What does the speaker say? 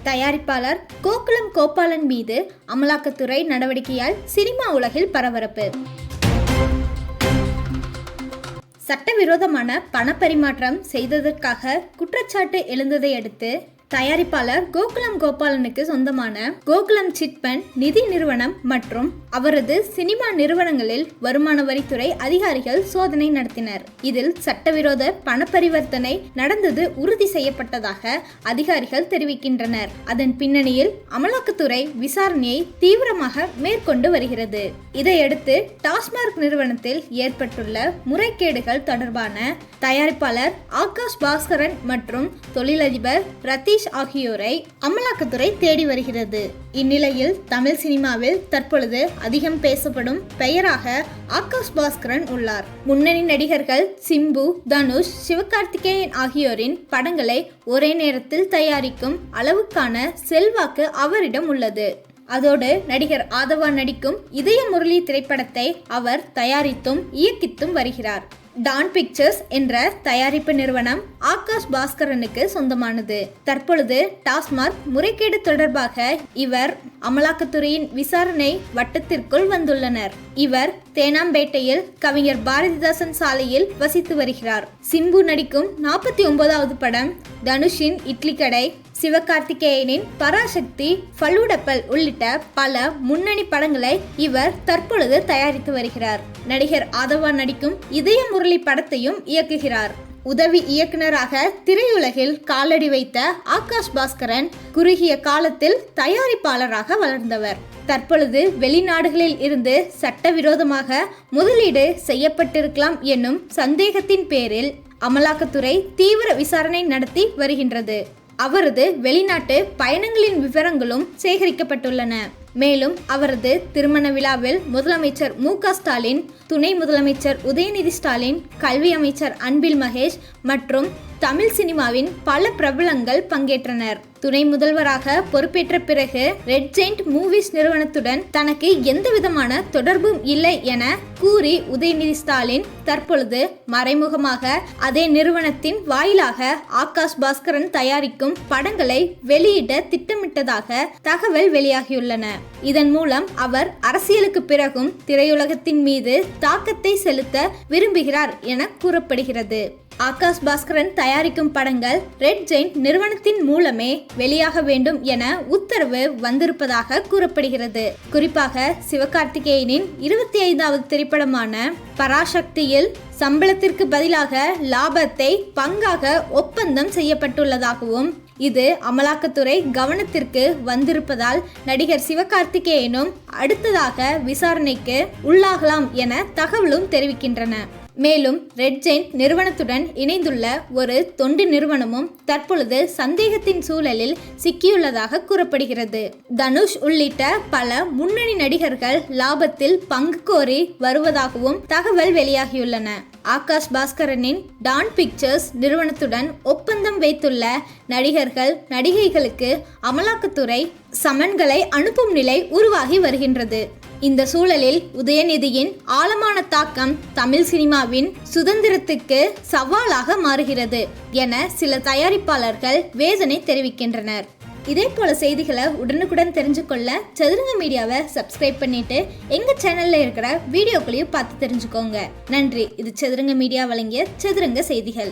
தயாரிப்பாளர் கோகுலம் கோபாலன் மீது அமலாக்கத்துறை நடவடிக்கையால் சினிமா உலகில் பரபரப்பு. சட்டவிரோதமான பணப்பரிமாற்றம் செய்ததற்காக குற்றச்சாட்டு எழுந்ததை அடுத்து தயாரிப்பாளர் கோகுலம் கோபாலனுக்கு சொந்தமான கோகுலம் சிட்பண்ட் நிதி நிறுவனம் மற்றும் அவரது சினிமா நிறுவனங்களில் வருமான வரித்துறை அதிகாரிகள் சோதனை நடத்தினர். இதில் சட்டவிரோத பணப்பரிவர்த்தனை நடந்தது உறுதி செய்யப்பட்டதாக அதிகாரிகள் தெரிவிக்கின்றனர். அதன் பின்னணியில் அமலாக்கத்துறை விசாரணையை தீவிரமாக மேற்கொண்டு வருகிறது. இதையடுத்து டாஸ்மாக் நிறுவனத்தில் ஏற்பட்டுள்ள முறைகேடுகள் தொடர்பான தயாரிப்பாளர் ஆகாஷ் பாஸ்கரன் மற்றும் தொழிலதிபர் ரத்தீஷ் ஆகியோரை அமலாக்கத்துறை தேடி வருகிறது. இந்நிலையில் தமிழ் சினிமாவில் தற்பொழுது அதிகம் பேசப்படும் பெயராக ஆகாஷ் பாஸ்கரன் உள்ளார். முன்னணி நடிகர்கள் சிம்பு, தனுஷ், சிவகார்த்திகேயன் ஆகியோரின் படங்களை ஒரே நேரத்தில் தயாரிக்கும் அளவுக்கான செல்வாக்கு அவரிடம் உள்ளது. அதோடு நடிகர் ஆதவா நடிக்கும் இதய முரளி திரைப்படத்தை அவர் தயாரித்தும் இயக்கித்தும் வருகிறார். டான் பிக்சர்ஸ் என்ற தயாரிப்பு நிறுவனம் ஆகாஷ் பாஸ்கரனுக்கு சொந்தமானது. தற்பொழுது டாஸ்மாக் முறைகேடு தொடர்பாக இவர் அமலாக்கத்துறையின் விசாரணை வட்டத்திற்குள் வந்துள்ளனர். இவர் தேனாம்பேட்டையில் கவிஞர் பாரதிதாசன் சாலையில் வசித்து வருகிறார். சிம்பு நடிக்கும் 49வது படம், தனுஷின் இட்லி கடை, சிவகார்த்திகேயனின் பராசக்தி, ஃபலூடப்பல் உள்ளிட்ட பல முன்னணி படங்களை இவர் தற்பொழுது தயாரித்து வருகிறார். நடிகர் ஆதவா நடிக்கும் இதய முரளி படத்தையும் இயக்குகிறார். உதவி இயக்குனராக திரையுலகில் காலடி வைத்த ஆகாஷ் பாஸ்கரன் குறுகிய காலத்தில் தயாரிப்பாளராக வளர்ந்தவர். தற்பொழுது வெளிநாடுகளில் இருந்து சட்டவிரோதமாக முதலீடு செய்யப்பட்டிருக்கலாம் என்னும் சந்தேகத்தின் பேரில் அமலாக்கத்துறை தீவிர விசாரணை நடத்தி வருகின்றது. அவரது வெளிநாட்டு பயணங்களின் விவரங்களும் சேகரிக்கப்பட்டுள்ளன. மேலும் அவரது திருமண விழாவில் முதலமைச்சர் மு.க. ஸ்டாலின், துணை முதலமைச்சர் உதயநிதி ஸ்டாலின், கல்வி அமைச்சர் அன்பில் மகேஷ் மற்றும் தமிழ் சினிமாவின் பல பிரபலங்கள் பங்கேற்றனர். துணை முதல்வராக பொறுப்பேற்ற பிறகு ரெட் ஜெயிண்ட் மூவிஸ் நிறுவனத்துடன் தனக்கு எந்தவிதமான தொடர்பும் இல்லை என கூறி உதயநிதி ஸ்டாலின் தற்பொழுது மறைமுகமாக அதே நிறுவனத்தின் வாயிலாக ஆகாஷ் பாஸ்கரன் தயாரிக்கும் படங்களை வெளியிட திட்டமிட்டதாக தகவல் வெளியாகியுள்ளன. இதன் மூலம் அவர் அரசியலுக்கு பிறகும் திரையுலகத்தின் மீது தாக்கத்தை செலுத்த விரும்புகிறார் என கூறப்படுகிறது. ஆகாஷ் பாஸ்கரன் தயாரிக்கும் படங்கள் ரெட் ஜெயிண்ட் நிறுவனத்தின் மூலமே வெளியாக வேண்டும் என உத்தரவு வந்திருப்பதாக கூறப்படுகிறது. குறிப்பாக சிவகார்த்திகேயனின் 25வது திரைப்படமான பராசக்தியில் சம்பளத்திற்கு பதிலாக லாபத்தை பங்காக ஒப்பந்தம் செய்யப்பட்டுள்ளதாகவும் இது அமலாக்கத்துறை கவனத்திற்கு வந்திருப்பதால் நடிகர் சிவகார்த்திகேயனும் அடுத்ததாக விசாரணைக்கு உள்ளாகலாம் என தகவலும் தெரிவிக்கின்றன. மேலும் ரெட் ஜெயிண்ட் நிறுவனத்துடன் இணைந்துள்ள ஒரு தொண்டு நிறுவனமும் தற்பொழுது சந்தேகத்தின் சூழலில் சிக்கியுள்ளதாக கூறப்படுகிறது. தனுஷ் உள்ளிட்ட பல முன்னணி நடிகர்கள் லாபத்தில் பங்கு கோரி வருவதாகவும் தகவல் வெளியாகியுள்ளன. ஆகாஷ் பாஸ்கரனின் டான் பிக்சர்ஸ் நிறுவனத்துடன் ஒப்பந்தம் வைத்துள்ள நடிகர்கள், நடிகைகளுக்கு அமலாக்கத்துறை சமன்களை அனுப்பும் நிலை உருவாகி வருகின்றது. இந்த சூழலில் உதயநிதியின் ஆழமான தாக்கம் தமிழ் சினிமாவின் சுதந்திரத்துக்கு சவாலாக மாறுகிறது என சில தயாரிப்பாளர்கள் வேதனை தெரிவிக்கின்றனர். இதே போல செய்திகளை உடனுக்குடன் தெரிஞ்சுக்கொள்ள சதுரங்க மீடியாவை சப்ஸ்கிரைப் பண்ணிட்டு எங்க சேனல்ல இருக்கிற வீடியோக்களையும் பார்த்து தெரிஞ்சுக்கோங்க. நன்றி. இது சதுரங்க மீடியா வழங்கிய சதுரங்க செய்திகள்.